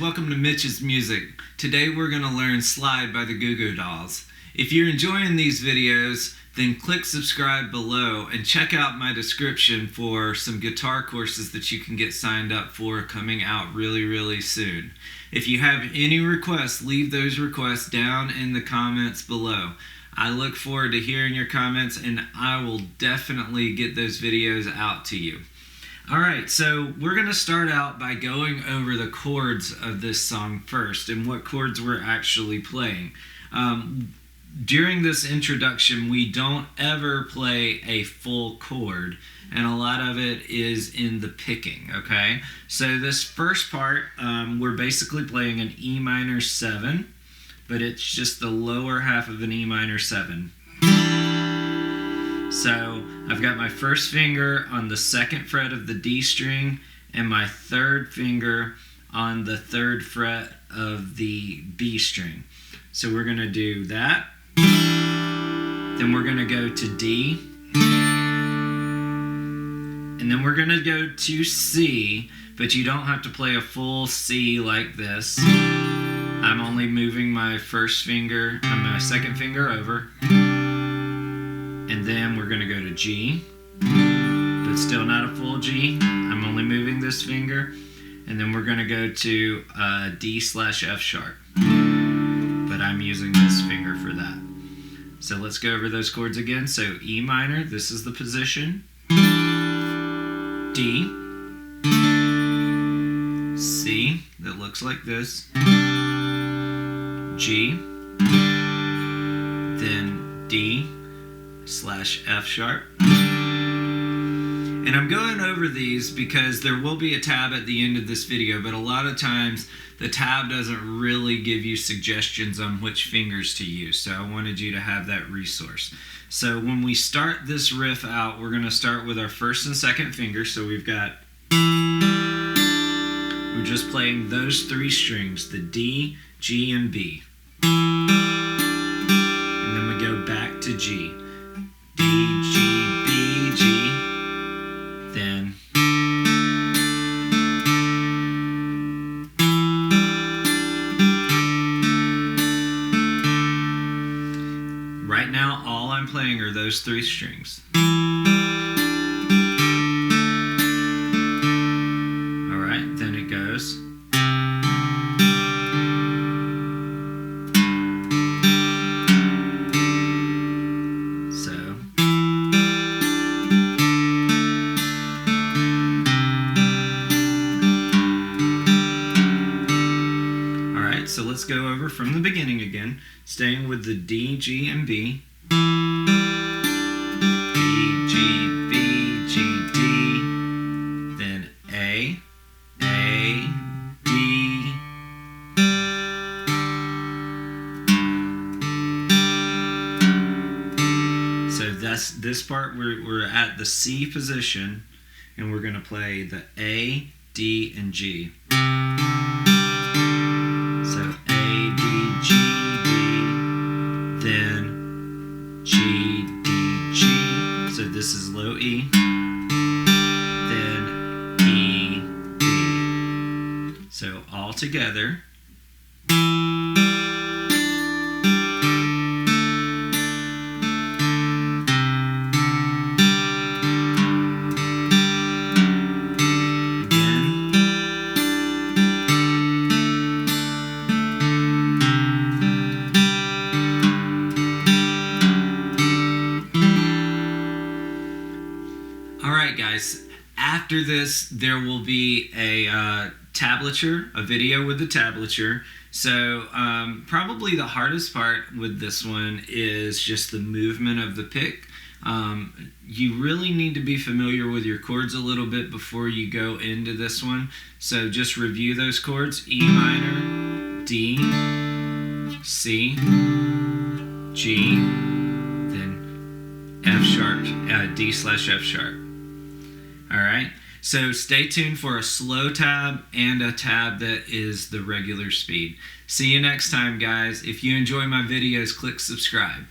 welcome to Mitch's Music. Today we're going to learn Slide by the Goo Goo Dolls. If you're enjoying these videos, then click subscribe below and check out my description for some guitar courses that you can get signed up for coming out really soon. If you have any requests, leave those requests down in the comments below. I look forward to hearing your comments and I will definitely get those videos out to you. Alright, so we're going to start out by going over the chords of this song first and what chords we're actually playing. During this introduction, we don't ever play a full chord, and a lot of it is in the picking, okay? So this first part, we're basically playing an E minor 7, but it's just the lower half of an E minor 7. So I've got my first finger on the second fret of the D string and my third finger on the third fret of the B string. So we're going to do that. Then we're going to go to D. And then we're going to go to C, but you don't have to play a full C like this. I'm only moving my first finger and my second finger over. And then we're going to go to G, but still not a full G. I'm only moving this finger. And then we're going to go to D/F sharp, but I'm using this finger for that. So let's go over those chords again. So E minor, this is the position. D, C, that looks like this. G, then D/F sharp. And I'm going over these because there will be a tab at the end of this video, but a lot of times the tab doesn't really give you suggestions on which fingers to use, so I wanted you to have that resource. So when we start this riff out, we're going to start with our first and second finger. So we're just playing those three strings, the D, G, and B. And then we go back to G. D, G, B, G, then right now all I'm playing are those three strings. Alright, then it goes. So let's go over from the beginning again, staying with the D, G, and B. D, G, B, G, D, then A, D. So that's this part, we're at the C position, and we're going to play the A, D, and G. So A, D, G, D, then G, D, G. So this is low E, then E, D. So all together. Alright guys, after this there will be a tablature, a video with the tablature. So probably the hardest part with this one is just the movement of the pick. You really need to be familiar with your chords a little bit before you go into this one. So just review those chords: E minor, D, C, G, then F sharp, D/F sharp. Alright, so stay tuned for a slow tab and a tab that is the regular speed. See you next time, guys. If you enjoy my videos, click subscribe.